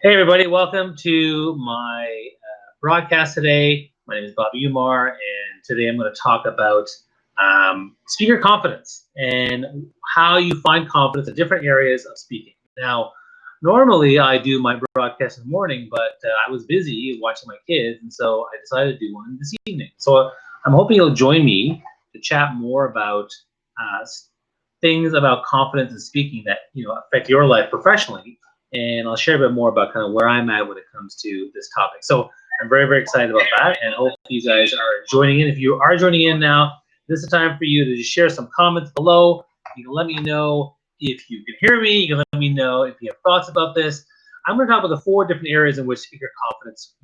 Hey everybody, welcome to my broadcast today. My name is Bobby Umar, and today I'm going to talk about speaker confidence and how you find confidence in different areas of speaking. Now, normally I do my broadcast in the morning, but I was busy watching my kids, and so I decided to do one this evening. So I'm hoping you'll join me to chat more about things about confidence in speaking that affect your life professionally. And I'll share a bit more about kind of where I'm at when it comes to this topic. So I'm very, very excited about that, and hope you guys are joining in. If you are joining in now, this is the time for you to just share some comments below. You can let me know if you can hear me. You can let me know if you have thoughts about this. I'm going to talk about the 4 different areas in which speaker confidence,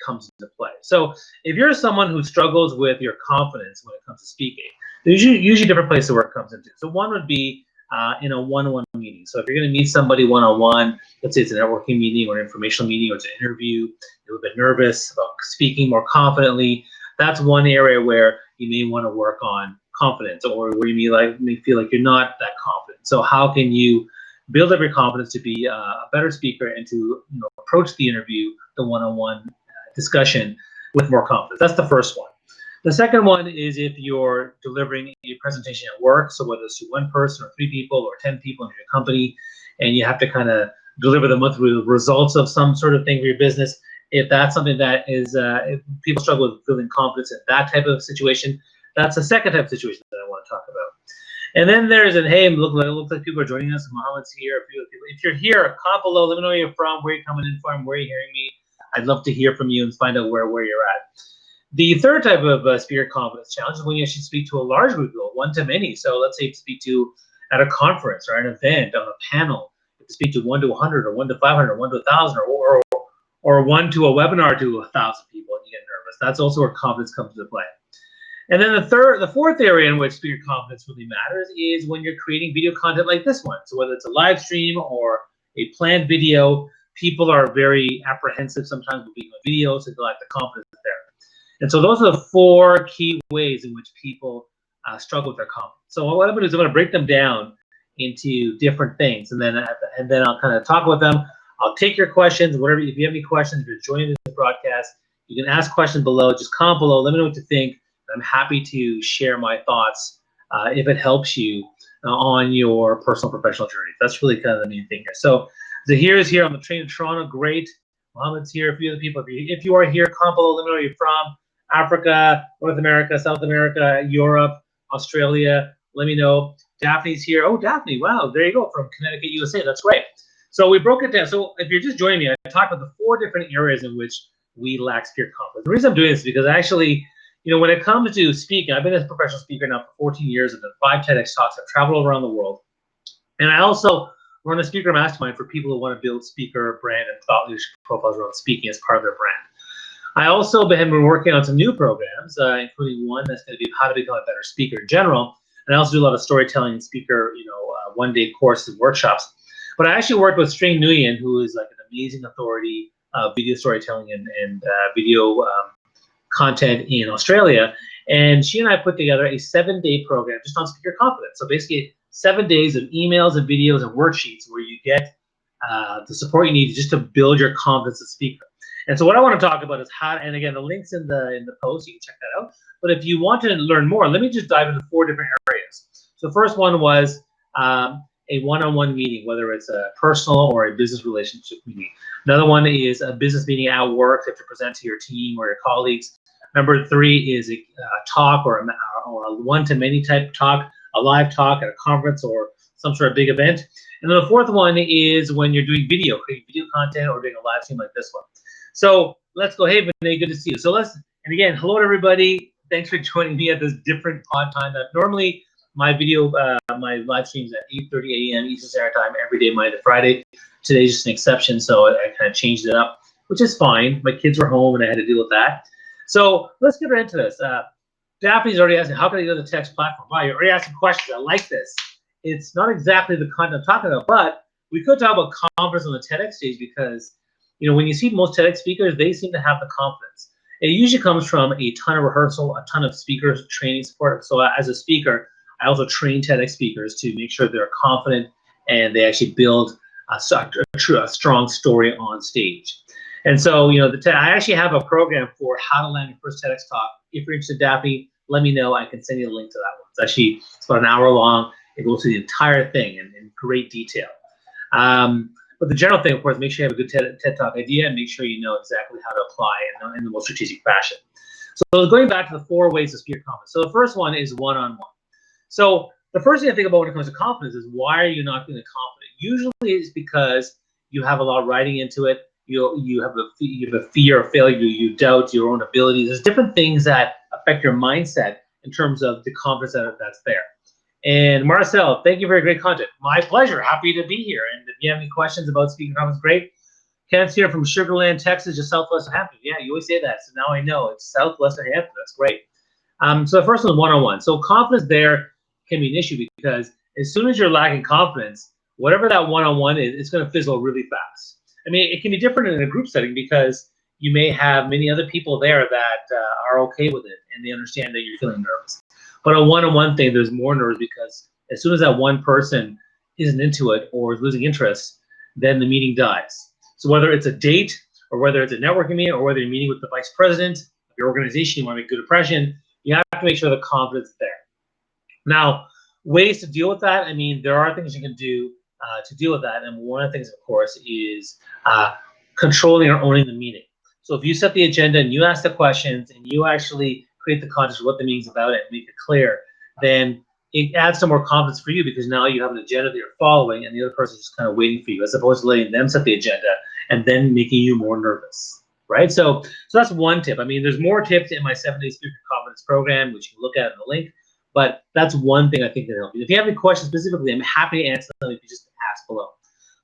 comes into play. So if you're someone who struggles with your confidence when it comes to speaking, there's usually different places where it comes into. So one would be in a one-on-one meeting. So if you're going to meet somebody one-on-one, let's say it's a networking meeting or an informational meeting or it's an interview, you're a bit nervous about speaking more confidently, that's one area where you may want to work on confidence, or where you may feel like you're not that confident. So how can you build up your confidence to be a better speaker and to approach the interview, the one-on-one discussion with more confidence? That's the first one. The second one is if you're delivering a presentation at work, so whether it's to one person or 3 people or 10 people in your company, and you have to kind of deliver the monthly results of some sort of thing for your business, if that's something that is, if people struggle with building confidence in that type of situation, that's the second type of situation that I want to talk about. And then there's hey, it looks like people are joining us. Mohammed's here. If you're here, comment below. Let me know where you're from, where you're coming in from, where you're hearing me. I'd love to hear from you and find out where you're at. The third type of speaker confidence challenge is when you actually speak to a large group of people, one-to-many. So let's say you speak to at a conference or an event, on a panel, you speak to 1 to 100 or 1 to 500 or 1 to 1,000 or 1 to a webinar to 1,000 people, and you get nervous. That's also where confidence comes into play. And then the fourth area in which speaker confidence really matters is when you're creating video content like this one. So whether it's a live stream or a planned video, people are very apprehensive sometimes with being on video, so they lack the confidence there. And so those are the 4 key ways in which people struggle with their confidence. So what I'm going to do is I'm going to break them down into different things, and then I'll kind of talk with them. I'll take your questions, whatever. If you have any questions, if you're joining this broadcast, you can ask questions below. Just comment below. Let me know what you think. I'm happy to share my thoughts if it helps you on your personal professional journey. That's really kind of the main thing here. So Zahir is here on the train in Toronto. Great. Mohammed's here. A few other people. If you are here, comment below. Let me know where you're from. Africa, North America, South America, Europe, Australia. Let me know. Daphne's here. Oh, Daphne. Wow. There you go. From Connecticut, USA. That's great. So we broke it down. So if you're just joining me, I talked about the 4 different areas in which we lack speaker confidence. The reason I'm doing this is because actually, when it comes to speaking, I've been a professional speaker now for 14 years. I've done 5 TEDx talks. I've traveled around the world. And I also run a speaker mastermind for people who want to build speaker brand and thought leadership profiles around speaking as part of their brand. I also have been working on some new programs, including one that's going to be how to become a better speaker in general. And I also do a lot of storytelling and speaker, one-day courses and workshops. But I actually worked with String Nguyen, who is like an amazing authority of video storytelling and video content in Australia. And she and I put together a 7-day program just on speaker confidence. So basically 7 days of emails and videos and worksheets where you get the support you need just to build your confidence as a speaker. And so what I want to talk about is how, and again, the link's in the post, you can check that out. But if you want to learn more, let me just dive into 4 different areas. So the first one was a one-on-one meeting, whether it's a personal or a business relationship meeting. Another one is a business meeting at work, you have to present to your team or your colleagues. Number 3 is a talk or a one-to-many type talk, a live talk at a conference or some sort of big event. And then the 4th one is when you're doing video, creating video content or doing a live stream like this one. So let's go. Hey, Vinay, good to see you. So and again, hello to everybody. Thanks for joining me at this different odd time. Normally, my live streams at 8:30 a.m. Eastern Standard Time every day, Monday to Friday. Today's just an exception, so I kind of changed it up, which is fine. My kids were home and I had to deal with that. So let's get right into this. Daphne's already asking, how can I do the text platform? Wow, you're already asking questions. I like this. It's not exactly the content I'm talking about, but we could talk about confidence on the TEDx stage because when you see most TEDx speakers, they seem to have the confidence. It usually comes from a ton of rehearsal, a ton of speakers training support. So as a speaker, I also train TEDx speakers to make sure they're confident and they actually build a strong story on stage. And so, you know, I actually have a program for how to land your first TEDx talk. If you're interested, Daphne, let me know. I can send you a link to that one. It's about an hour long. It goes through the entire thing in great detail. But the general thing, of course, make sure you have a good TED Talk idea and make sure you know exactly how to apply in the most strategic fashion. So going back to the 4 ways to speak confidence. So the first one is one-on-one. So the first thing to think about when it comes to confidence is, why are you not feeling confident? Usually it's because you have a lot riding into it. You have a fear of failure. You doubt your own abilities. There's different things that affect your mindset in terms of the confidence that's there. And Marcel, thank you for your great content. My pleasure. Happy to be here. And if you have any questions about speaking confidence, great. Ken's here from Sugar Land, Texas, just southwest of Hampton. Yeah, you always say that, so now I know it's southwest of Hampton. That's great. So the first one is one-on-one. So confidence there can be an issue because as soon as you're lacking confidence, whatever that one-on-one is, it's going to fizzle really fast. I mean, it can be different in a group setting because you may have many other people there that are okay with it and they understand that you're feeling nervous. But a one-on-one thing, there's more nerves because as soon as that one person isn't into it or is losing interest, then the meeting dies. So whether it's a date or whether it's a networking meeting or whether you're meeting with the vice president of your organization, you want to make a good impression, you have to make sure the confidence is there. Now, ways to deal with that, I mean, there are things you can do to deal with that. And one of the things, of course, is controlling or owning the meeting. So if you set the agenda and you ask the questions and you actually create the context of what the meeting's about and make it clear, then it adds some more confidence for you because now you have an agenda that you're following and the other person's just kind of waiting for you, as opposed to letting them set the agenda and then making you more nervous, right? So that's one tip. I mean, there's more tips in my 7-day speaker confidence program, which you can look at in the link, but that's one thing I think that helps you. If you have any questions specifically, I'm happy to answer them if you just ask below.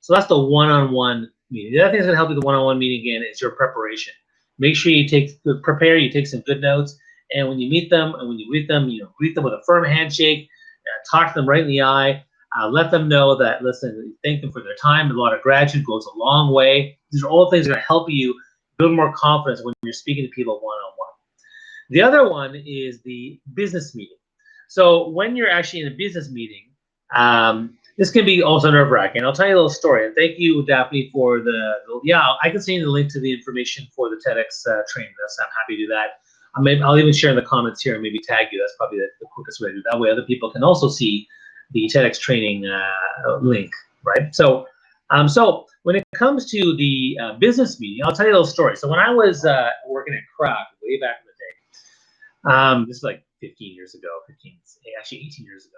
So that's the one-on-one meeting. The other thing that's going to help you with the one-on-one meeting, again, is your preparation. Make sure you take some good notes, and when you meet them and when you greet them, you know, greet them with a firm handshake, talk to them right in the eye, let them know that, listen, thank them for their time. A lot of gratitude goes a long way. These are all things that are going to help you build more confidence when you're speaking to people one-on-one. The other one is the business meeting. So when you're actually in a business meeting, this can be also nerve-wracking. I'll tell you a little story. And thank you, Daphne, for I can send you the link to the information for the TEDx training. I'm happy to do that. I'll even share in the comments here and maybe tag you. That's probably the quickest way to do it. That way other people can also see the TEDx training link, right? So when it comes to the business meeting, I'll tell you a little story. So when I was working at Kraft way back in the day, this is like 15 years ago, actually 18 years ago.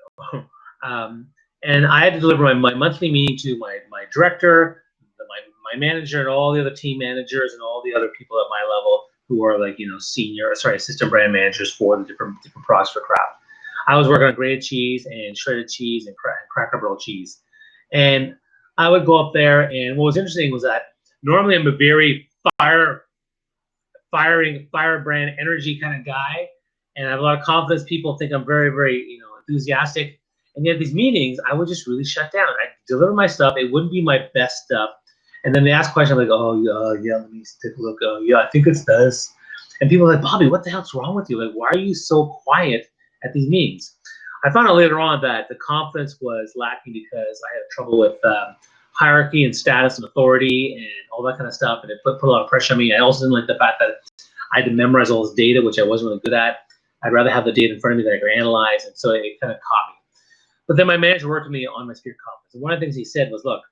And I had to deliver my monthly meeting to my director, my manager, and all the other team managers and all the other people at my level who are like, you know, assistant brand managers for the different products for Kraft. I was working on grated cheese and shredded cheese and Cracker Barrel cheese. And I would go up there, and what was interesting was that normally I'm a very firebrand energy kind of guy, and I have a lot of confidence. People think I'm very, very, you know, enthusiastic. And yet these meetings, I would just really shut down. I'd deliver my stuff. It wouldn't be my best stuff. And then they ask questions like, oh, yeah, let me take a look. Yeah, I think it's this. And people are like, Bobby, what the hell's wrong with you? Like, why are you so quiet at these meetings? I found out later on that the confidence was lacking because I had trouble with hierarchy and status and authority and all that kind of stuff. And it put a lot of pressure on me. I also didn't like the fact that I had to memorize all this data, which I wasn't really good at. I'd rather have the data in front of me that I could analyze. And so it kind of caught me. But then my manager worked with me on my speaker confidence. And one of the things he said was, look,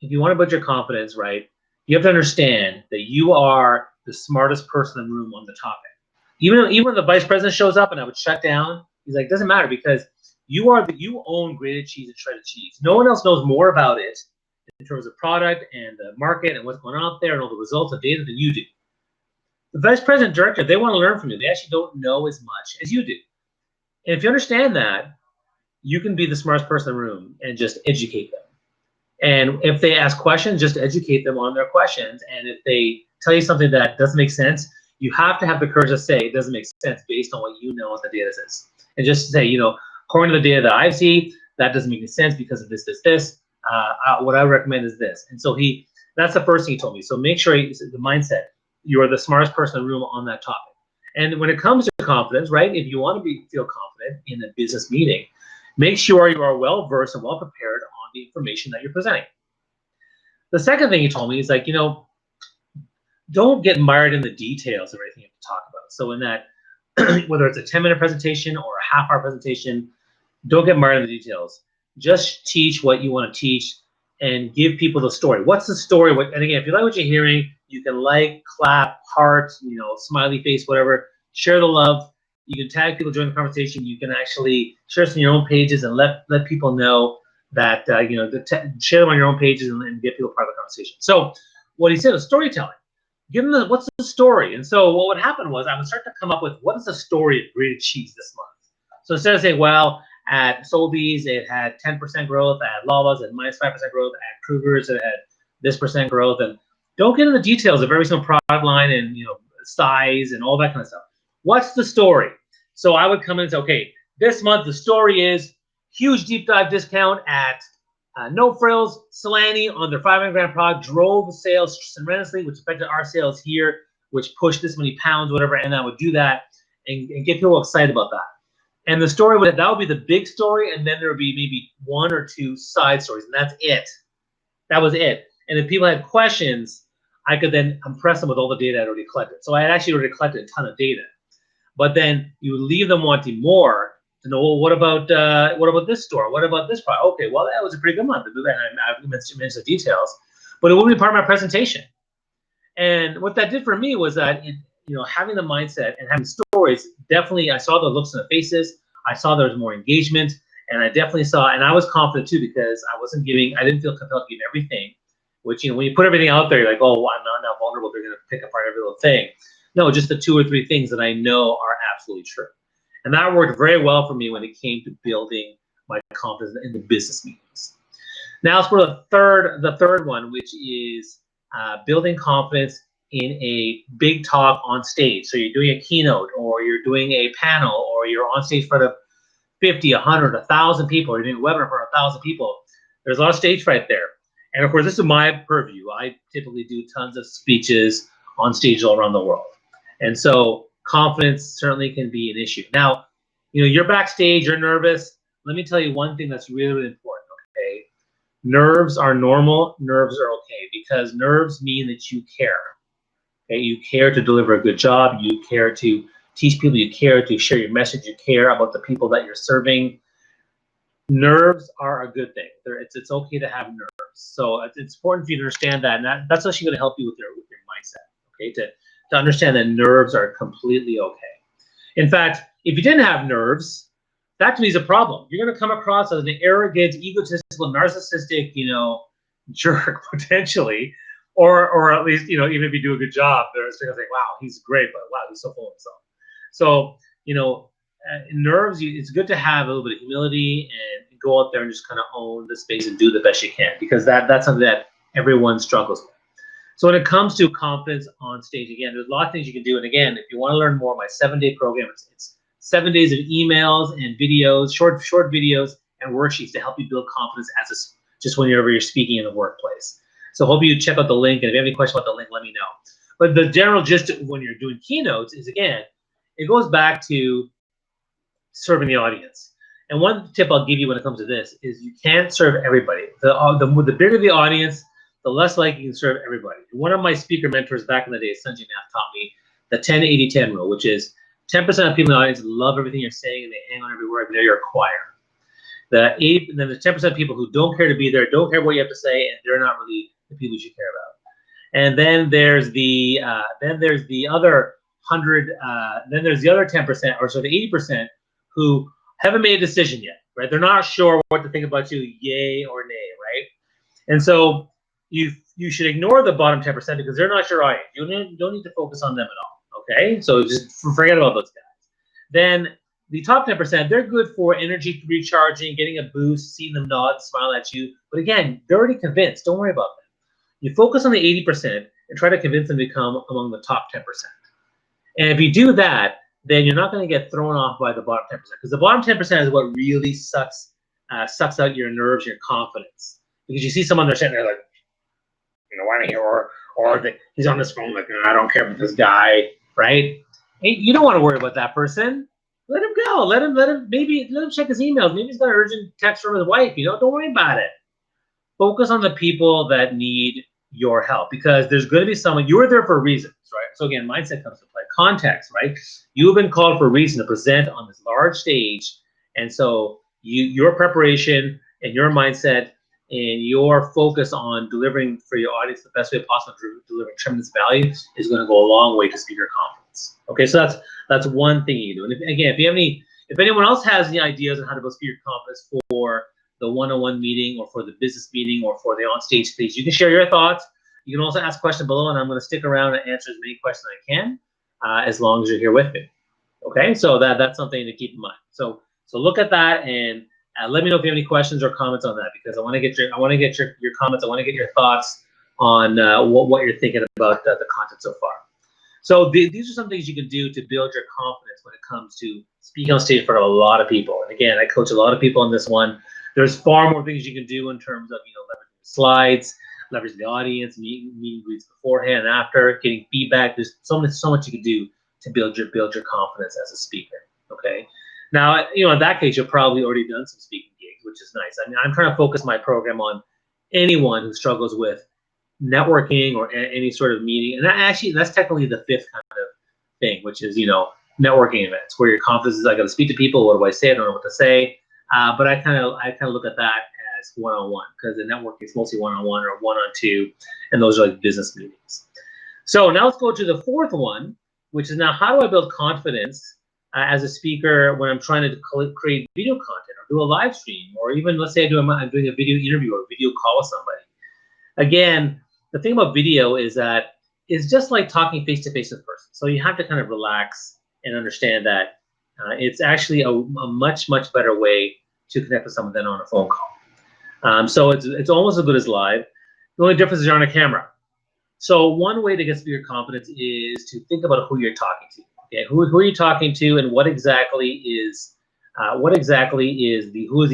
if you want to build your confidence, right, you have to understand that you are the smartest person in the room on the topic. Even when the vice president shows up and I would shut down, he's like, it doesn't matter because you own grated cheese and shredded cheese. No one else knows more about it in terms of product and the market and what's going on out there and all the results of data than you do. The vice president director, they want to learn from you. They actually don't know as much as you do. And if you understand that, you can be the smartest person in the room and just educate them. And if they ask questions, just educate them on their questions. And if they tell you something that doesn't make sense, you have to have the courage to say it doesn't make sense based on what you know what the data says. And just say, you know, according to the data that I see, that doesn't make any sense because of this. What I recommend is this. And so that's the first thing he told me. So make sure the mindset, you're the smartest person in the room on that topic. And when it comes to confidence, right, if you want to feel confident in a business meeting, make sure you are well-versed and well-prepared on the information that you're presenting. The second thing he told me is like, don't get mired in the details of everything you have to talk about. So in that, whether it's a 10-minute presentation or a half-hour presentation, don't get mired in the details. Just teach what you want to teach and give people the story. What's the story? And again, if you like what you're hearing, you can like, clap, heart, smiley face, whatever. Share the love. You can tag people, join the conversation. You can actually share this on your own pages and let people know that, share them on your own pages and get people part of the conversation. So what he said was storytelling. Give them what's the story? And so what would happen was I would start to come up with what is the story of grated cheese this month. So instead of saying, well, at Sobeys it had 10% growth, at Lava's it minus 5% growth, at Kruger's it had this percent growth, and don't get into the details of every single product line and size and all that kind of stuff. What's the story? So I would come in and say, okay, this month the story is huge deep dive discount at No Frills. Solani on their 500-gram product drove sales tremendously, which affected our sales here, which pushed this many pounds, whatever, and I would do that and get people excited about that. And the story that would be the big story, and then there would be maybe one or two side stories, and that's it. That was it. And if people had questions, I could then impress them with all the data I'd already collected. So I had actually already collected a ton of data. But then you would leave them wanting more to know, well, what about this store? What about this product? Okay, well, that was a pretty good month to do that. And I mentioned the details, but it wouldn't be part of my presentation. And what that did for me was that, having the mindset and having stories, definitely I saw the looks on the faces. I saw there was more engagement, and I definitely saw, and I was confident too because I didn't feel compelled to give everything, which, when you put everything out there, you're like, oh, well, I'm not vulnerable. They're going to pick apart every little thing. No, just the 2 or 3 things that I know are absolutely true. And that worked very well for me when it came to building my confidence in the business meetings. Now for the third one, which is building confidence in a big talk on stage. So you're doing a keynote, or you're doing a panel, or you're on stage in front of 50, 100, 1,000 people, or you're doing a webinar for 1,000 people. There's a lot of stage fright there. And of course, this is my purview. I typically do tons of speeches on stage all around the world. And so confidence certainly can be an issue. Now, you're backstage, you're nervous. Let me tell you one thing that's really, really important, okay? Nerves are normal, nerves are okay, because nerves mean that you care. Okay? You care to deliver a good job, you care to teach people, you care to share your message, you care about the people that you're serving. Nerves are a good thing. It's okay to have nerves. So it's important for you to understand that, and that's actually going to help you with your mindset, okay? To understand that nerves are completely okay. In fact, if you didn't have nerves, that to me is a problem. You're going to come across as an arrogant, egotistical, narcissistic, jerk potentially, or at least, even if you do a good job, they're going to say, wow, he's great, but wow, he's so full of himself. So, nerves, it's good to have a little bit of humility and go out there and just kind of own the space and do the best you can, because that's something that everyone struggles with. So when it comes to confidence on stage, again, there's a lot of things you can do. And again, if you want to learn more, my 7-day program, it's 7 days of emails and videos, short videos and worksheets to help you build confidence just whenever you're speaking in the workplace. So hope you check out the link. And if you have any questions about the link, let me know. But the general gist when you're doing keynotes is, again, it goes back to serving the audience. And one tip I'll give you when it comes to this is you can't serve everybody. The bigger the audience, the less likely you can serve everybody. One of my speaker mentors back in the day, Sanjay Nath, taught me the 10-80-10 rule, which is 10% of people in the audience love everything you're saying and they hang on every word, and they're your choir. Then the 10% of people who don't care to be there, don't care what you have to say, and they're not really the people you should care about. And then there's the other 10%, or so the 80%, who haven't made a decision yet, right? They're not sure what to think about you, yay or nay, right? And so you should ignore the bottom 10% because they're not your audience. You don't need to focus on them at all, okay? So just forget about those guys. Then the top 10%, they're good for energy recharging, getting a boost, seeing them nod, smile at you. But again, they're already convinced. Don't worry about them. You focus on the 80% and try to convince them to come among the top 10%. And if you do that, then you're not going to get thrown off by the bottom 10%, because the bottom 10% is what really sucks out your nerves, your confidence. Because you see someone there sitting there like, why don't you, or he's on his phone like, I don't care about this guy, right? Hey, you don't want to worry about that person. Let him go. Let him check his emails. Maybe he's got an urgent text from his wife. Don't worry about it. focus on the people that need your help, because there's going to be someone, you were there for reasons, right? So again, mindset comes to play. Context, right? You've been called for a reason to present on this large stage, and so your preparation and your mindset and your focus on delivering for your audience the best way possible, delivering tremendous value, is going to go a long way to speaker confidence. Okay, so that's one thing you do. And again, if anyone else has any ideas on how to build speaker confidence for the one-on-one meeting or for the business meeting or for the on-stage speech, you can share your thoughts. You can also ask questions below, and I'm going to stick around and answer as many questions as I can, as long as you're here with me. Okay, so that's something to keep in mind. So look at that and let me know if you have any questions or comments on that, because I want to get your comments. I want to get your thoughts on what you're thinking about the content so far. So these are some things you can do to build your confidence when it comes to speaking on stage in front of a lot of people. And again, I coach a lot of people on this one. There's far more things you can do in terms of leveraging the slides, leveraging the audience, meeting greets beforehand and after, getting feedback. There's so much you can do to build your confidence as a speaker. Okay. Now, in that case, you've probably already done some speaking gigs, which is nice. I mean, I'm trying to focus my program on anyone who struggles with networking or any sort of meeting. And that's technically the fifth kind of thing, which is, networking events where your confidence is, I got to speak to people. What do I say? I don't know what to say. But I kind of look at that as one-on-one, because the networking is mostly one-on-one or one-on-two, and those are like business meetings. So now let's go to the fourth one, which is now, how do I build confidence as a speaker when I'm trying to create video content or do a live stream, or even let's say I'm doing a video interview or a video call with somebody. Again, the thing about video is that it's just like talking face-to-face with a person. So you have to kind of relax and understand that it's actually a much better way to connect with someone than on a phone call. So it's almost as good as live. The only difference is you're on a camera. So one way to get speaker confidence is to think about who you're talking to. Okay, who are you talking to, and who is the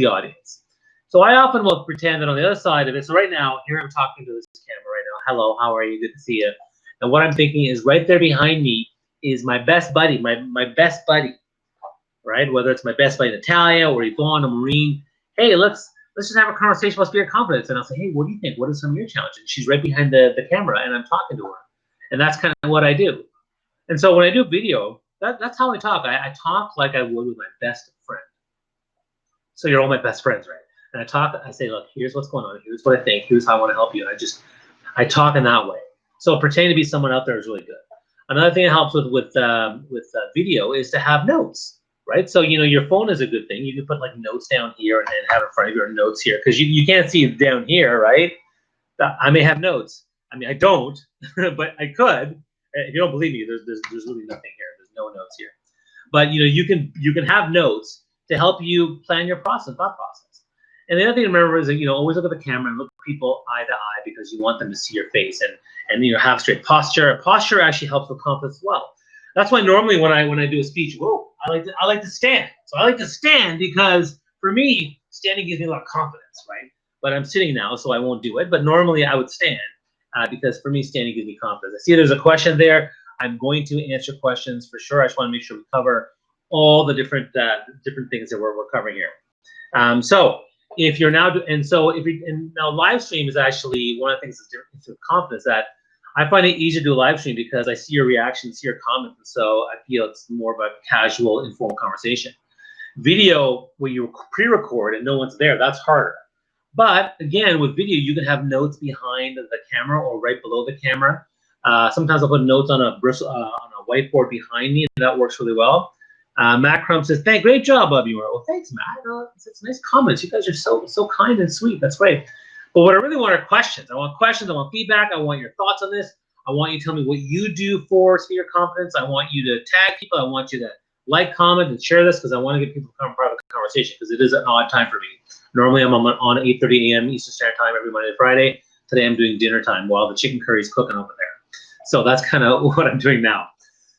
audience? So I often will pretend that on the other side of it. So right now, here I'm talking to this camera right now. Hello, how are you? Good to see you. And what I'm thinking is, right there behind me is my best buddy, my best buddy, right? Whether it's my best buddy Natalia or Yvonne or Maureen. Hey, let's just have a conversation about speaker confidence. And I'll say, hey, what do you think? What are some of your challenges? And she's right behind the camera, and I'm talking to her. And that's kind of what I do. And so when I do video, that's how I talk. I talk like I would with my best friend. So you're all my best friends, right? And I say, look, here's what's going on. Here's what I think. Here's how I want to help you. And I talk in that way. So pretending to be someone out there is really good. Another thing that helps with video is to have notes, right? So, your phone is a good thing. You can put like notes down here and have in front of your notes here, because you can't see it down here, right? I may have notes. I mean, I don't, but I could. If you don't believe me, there's really nothing here. There's no notes here. But you can have notes to help you plan your thought process. And the other thing to remember is that always look at the camera and look at people eye to eye, because you want them to see your face and have straight posture. Posture actually helps with confidence as well. That's why normally when I do a speech, I like to stand. So I like to stand because for me, standing gives me a lot of confidence, right? But I'm sitting now, so I won't do it. But normally I would stand. Because for me, standing gives me confidence. I see there's a question there. I'm going to answer questions for sure. I just want to make sure we cover all the different things that we're covering here. So if you're now now live stream is actually one of the things that's different with confidence, that I find it easier to do a live stream because I see your reactions, see your comments, and so I feel it's more of a casual, informal conversation. Video, where you pre-record and no one's there, that's harder. But again, with video, you can have notes behind the camera or right below the camera. Sometimes I'll put notes on a whiteboard behind me, and that works really well. Matt Crump says, great job, Bobby. Well, thanks, Matt. It's nice comments. You guys are so kind and sweet. That's great. But what I really want are questions. I want questions. I want feedback. I want your thoughts on this. I want you to tell me what you do for speaker confidence. I want you to tag people. I want you to like, comment, and share this, because I want to get people to become part of the conversation, because it is an odd time for me. Normally I'm on 8:30 a.m. Eastern Standard Time every Monday to Friday. Today I'm doing dinner time while the chicken curry is cooking over there. So that's kind of what I'm doing now.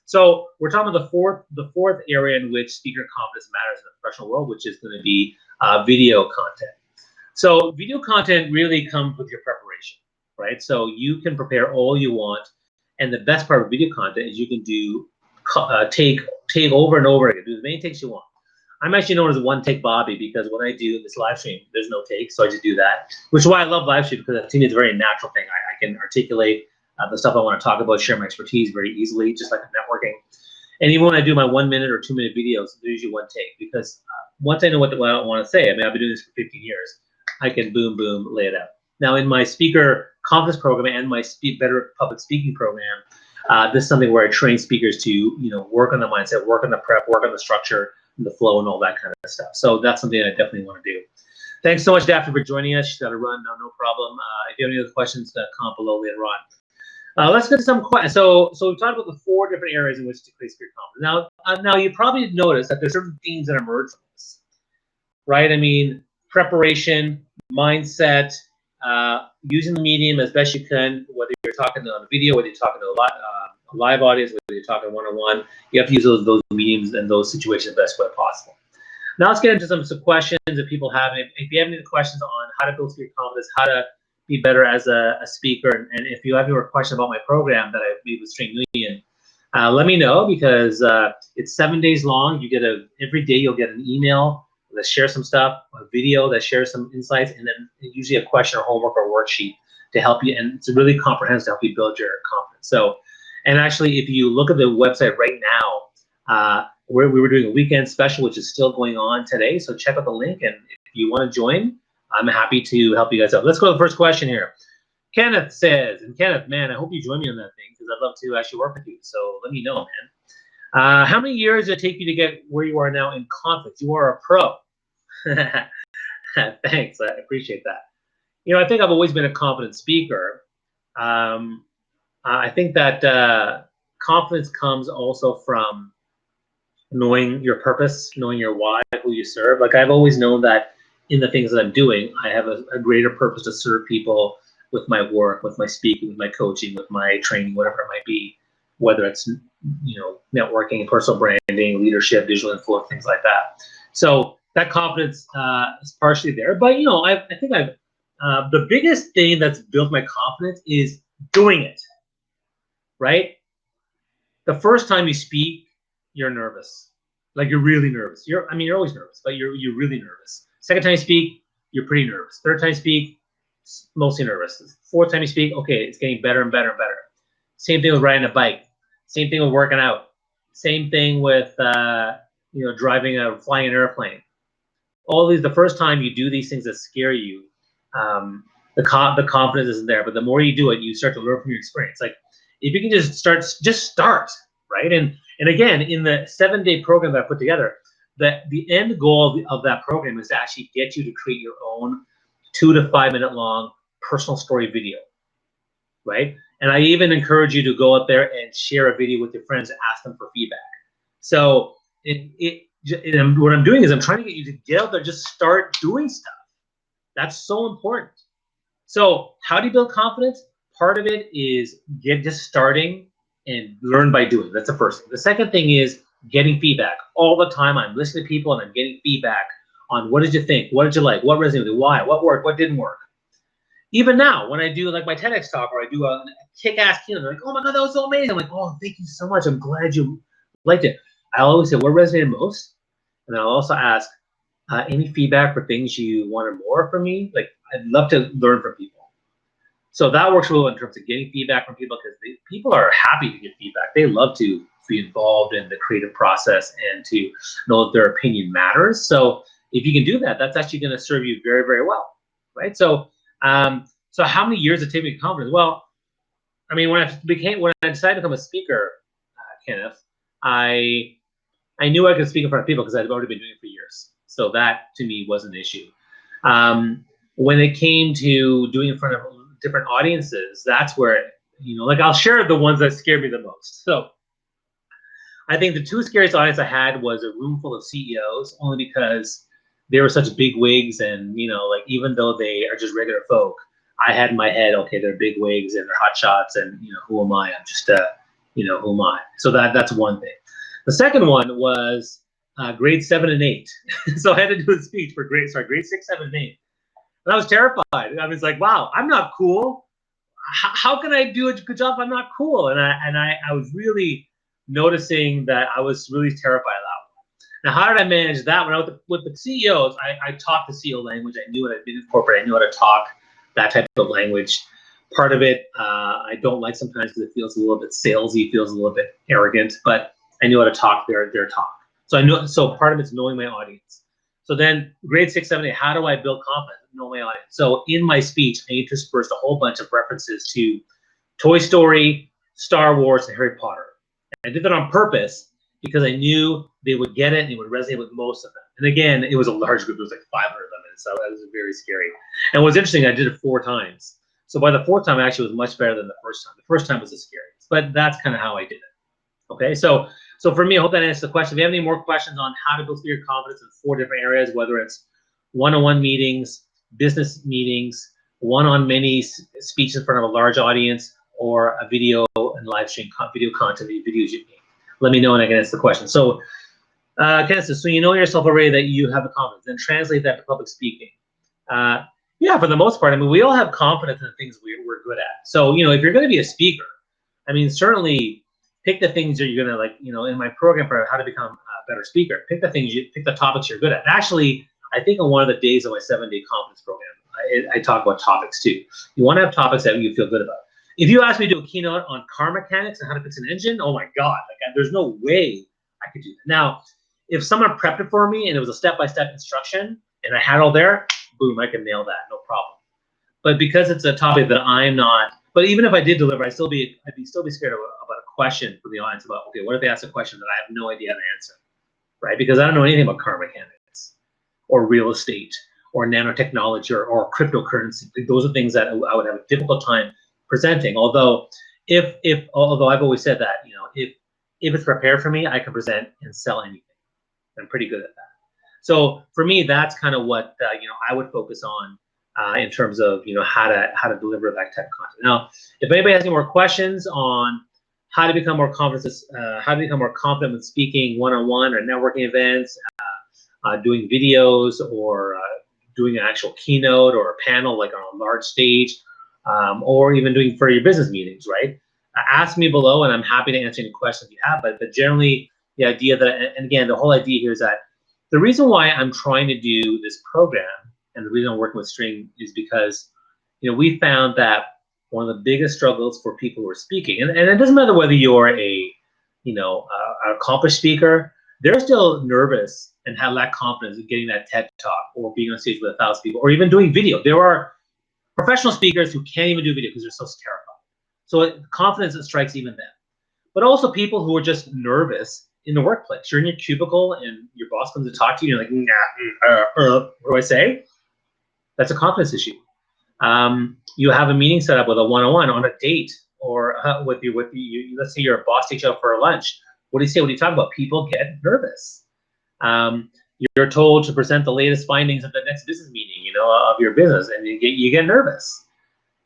So we're talking about the fourth area in which speaker confidence matters in the professional world, which is going to be video content. So video content really comes with your preparation, right? So you can prepare all you want, and the best part of video content is you can do take over and over again, do as many takes you want. I'm actually known as One Take Bobby because when I do this live stream, there's no take, so I just do that. Which is why I love live stream, because to me it's a very natural thing. I can articulate the stuff I want to talk about, share my expertise very easily, just like networking. And even when I do my 1 minute or 2 minute videos, they're usually one take, because once I know what I want to say, I mean, I've been doing this for 15 years, I can boom, boom, lay it out. Now, in my speaker conference program and my Better Public Speaking program, this is something where I train speakers to, work on the mindset, work on the prep, work on the structure, and the flow, and all that kind of stuff. So that's something I definitely want to do. Thanks so much, Daphne, for joining us. She's got to run, no problem. If you have any other questions, comment below later on. Let's get to some questions. So we've talked about the 4 different areas in which to create speaker confidence. Now you probably noticed that there's certain themes that emerge from this, right? I mean, preparation, mindset, using the medium as best you can, whether you're talking on a video, whether you're talking to a live audience, whether you're talking one-on-one, you have to use those mediums and those situations the best way possible. Now let's get into some questions that people have. If you have any questions on how to build speaker confidence, how to be better as a speaker, and if you have any questions about my program that I made with Stream Union, let me know, because it's 7 days long. You get every day you'll get an email that shares some stuff, a video that shares some insights, and then usually a question or homework or worksheet to help you. And it's really comprehensive to help you build your confidence. So, and actually, if you look at the website right now, we were doing a weekend special, which is still going on today. So check out the link, and if you want to join, I'm happy to help you guys out. Let's go to the first question here. Kenneth says, and Kenneth, man, I hope you join me on that thing, because I'd love to actually work with you. So let me know, man. How many years did it take you to get where you are now in confidence? You are a pro. Thanks, I appreciate that. I think I've always been a confident speaker. I think that confidence comes also from knowing your purpose, knowing your why, who you serve. Like, I've always known that in the things that I'm doing, I have a greater purpose to serve people with my work, with my speaking, with my coaching, with my training, whatever it might be, whether it's, networking, personal branding, leadership, digital influence, things like that. So that confidence is partially there. But, I think the biggest thing that's built my confidence is doing it, right? The first time you speak, you're nervous. Like, you're really nervous. You're always nervous, but you're really nervous. Second time you speak, you're pretty nervous. Third time you speak, mostly nervous. Fourth time you speak, okay, it's getting better and better and better. Same thing with riding a bike. Same thing with working out. Same thing with flying an airplane. All these, the first time you do these things that scare you, the confidence isn't there. But the more you do it, you start to learn from your experience. Like, if you can just start, right? And again, in the 7-day program that I put together, the end goal of that program is to actually get you to create your own 2 to 5 minute long personal story video, right? And I even encourage you to go out there and share a video with your friends and ask them for feedback. So what I'm doing is I'm trying to get you to get out there, just start doing stuff. That's so important. So how do you build confidence? Part of it is just starting and learn by doing. That's the first thing. The second thing is getting feedback. All the time I'm listening to people and I'm getting feedback on what did you think, what did you like, what resonated with you, why, what worked, what didn't work. Even now, when I do like my TEDx talk or I do a kick-ass keynote, they're like, oh my God, that was so amazing. I'm like, oh, thank you so much. I'm glad you liked it. I always say, what resonated most? And I'll also ask, any feedback for things you wanted more from me? Like, I'd love to learn from people. So that works really well in terms of getting feedback from people, because people are happy to get feedback. They love to be involved in the creative process and to know that their opinion matters. So if you can do that, that's actually going to serve you very, very well, right? So how many years did it take me to confidence? Well, I mean, when I decided to become a speaker, Kenneth, I knew I could speak in front of people because I'd already been doing it for years. So that to me was an issue. When it came to doing it in front of different audiences, that's where, like, I'll share the ones that scared me the most. So I think the 2 scariest audience I had was a room full of CEOs, only because they were such big wigs, and like, even though they are just regular folk, I had in my head, okay, they're big wigs and they're hot shots, and who am I? I'm just who am I? So that's one thing. The second one was grade 7 and 8. So I had to do a speech for grade 6, 7, and 8. And I was terrified. I was like, wow, I'm not cool. How can I do a good job if I'm not cool? And I was really noticing that I was really terrified of that one. Now, how did I manage that? When I was with the CEOs, I talked the CEO language. I knew what I did in corporate. I knew how to talk that type of language. Part of it, I don't like sometimes because it feels a little bit salesy, feels a little bit arrogant, but I knew how to talk their talk. So I knew. So part of it's knowing my audience. So then grade 6, 7, 8, how do I build confidence? Know my audience. So in my speech, I interspersed a whole bunch of references to Toy Story, Star Wars, and Harry Potter. I did that on purpose because I knew they would get it and it would resonate with most of them. And again, it was a large group. It was like 500 of them. So that was very scary. And what's interesting, I did it 4 times. So by the 4th time, I actually was much better than the first time. The first time was the scariest, but that's kind of how I did it. Okay, so for me, I hope that answers the question. If you have any more questions on how to build your confidence in 4 different areas, whether it's one-on-one meetings, business meetings, one-on-many speech in front of a large audience, or a video and live stream video content, videos you make, let me know and I can answer the question. So, Kenneth says, so you know yourself already that you have the confidence, then translate that to public speaking. Yeah, for the most part, I mean, we all have confidence in the things we're good at. So, you know, if you're going to be a speaker, I mean, certainly pick the things that you're going to, like, you know, in my program for how to become a better speaker, pick the topics you're good at. And actually, I think on one of the days of my 7-day confidence program, I talk about topics too. You want to have topics that you feel good about. If you ask me to do a keynote on car mechanics and how to fix an engine, oh my God, like, there's no way I could do that. Now, if someone prepped it for me and it was a step-by-step instruction and I had all there, boom, I can nail that, no problem. But because it's a topic that I'm not, but even if I did deliver, I'd still be scared about a question from the audience about, okay, what if they ask a question that I have no idea how to answer, right? Because I don't know anything about car mechanics or real estate or nanotechnology or cryptocurrency. Like, those are things that I would have a difficult time presenting. Although although I've always said that, you know, if it's prepared for me, I can present and sell anything. I'm pretty good at that. So for me, that's kind of what you know, I would focus on in terms of, you know, how to deliver that type of content. Now, if anybody has any more questions on how to become more confident, with speaking one-on-one or networking events, doing videos, or doing an actual keynote or a panel like on a large stage, or even doing for your business meetings, right? Ask me below, and I'm happy to answer any questions you have. But generally, the idea that, and again, the whole idea here is that the reason why I'm trying to do this program and the reason I'm working with String is because, you know, we found that one of the biggest struggles for people who are speaking, and it doesn't matter whether you're a, you know, an accomplished speaker, they're still nervous and have lack confidence in getting that TED talk or being on stage with 1,000 people or even doing video. There are professional speakers who can't even do video because they're so terrified. So confidence strikes even them. But also people who are just nervous in the workplace. You're in your cubicle and your boss comes to talk to you and you're like, what do I say? That's a confidence issue. You have a meeting set up with a one-on-one on a date, or with you. Let's say your boss takes you out for a lunch. What do you say? What do you talk about? People get nervous. You're told to present the latest findings of the next business meeting, you know, of your business, and you get nervous.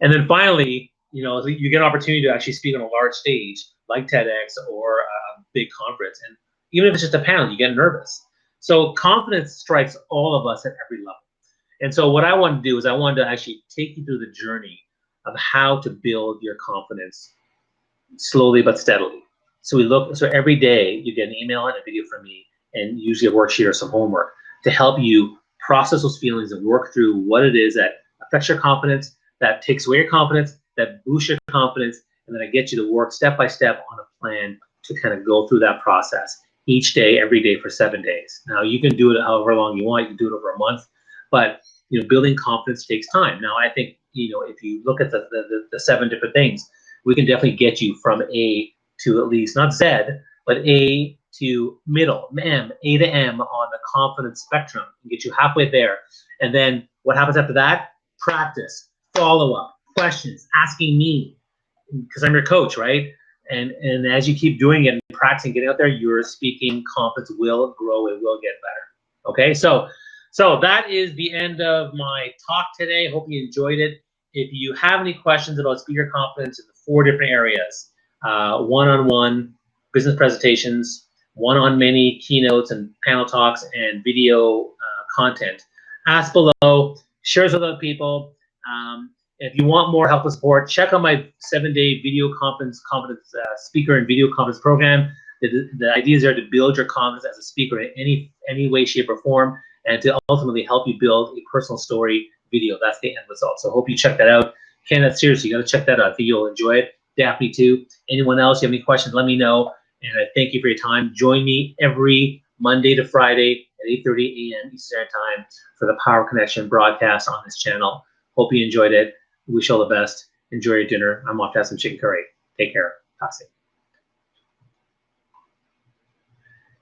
And then finally, you know, you get an opportunity to actually speak on a large stage like TEDx or a big conference, and even if it's just a panel, you get nervous. So confidence strikes all of us at every level. And so what I want to do is I wanted to actually take you through the journey of how to build your confidence slowly but steadily. So every day you get an email and a video from me, and usually a worksheet or some homework to help you process those feelings and work through what it is that affects your confidence, that takes away your confidence, that boosts your confidence, and then I get you to work step by step on a plan to kind of go through that process each day, every day for 7 days. Now, you can do it however long you want. You can do it over a month, but, you know, building confidence takes time. Now, I think, you know, if you look at the 7 different things, we can definitely get you from A to at least, not Z, but A to middle, M, A to M on the confidence spectrum, and get you halfway there. And then what happens after that? Practice, follow up, questions, asking me, because I'm your coach, right? And as you keep doing it and practicing, getting out there, your speaking confidence will grow. It will get better. Okay, so that is the end of my talk today. Hope you enjoyed it. If you have any questions about speaker confidence in the 4 different areas, one-on-one business presentations, one-on-many keynotes and panel talks, and video content, ask below, share with other people. If you want more help and support, check out my 7-day video confidence speaker and video conference program. The ideas are to build your confidence as a speaker in any way, shape, or form, and to ultimately help you build a personal story video. That's the end result. So hope you check that out. Ken, seriously, you got to check that out. I think you'll enjoy it. Daphne too. Anyone else, you have any questions, let me know. And I thank you for your time. Join me every Monday to Friday at 8:30 a.m. Eastern Time for the Power Connection broadcast on this channel. Hope you enjoyed it. Wish you all the best. Enjoy your dinner. I'm off to have some chicken curry. Take care. Talk soon.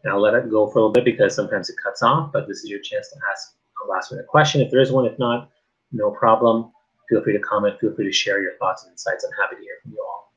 And I'll let it go for a little bit because sometimes it cuts off, but this is your chance to ask a last minute question if there is one. If not, no problem. Feel free to comment. Feel free to share your thoughts and insights. I'm happy to hear from you all.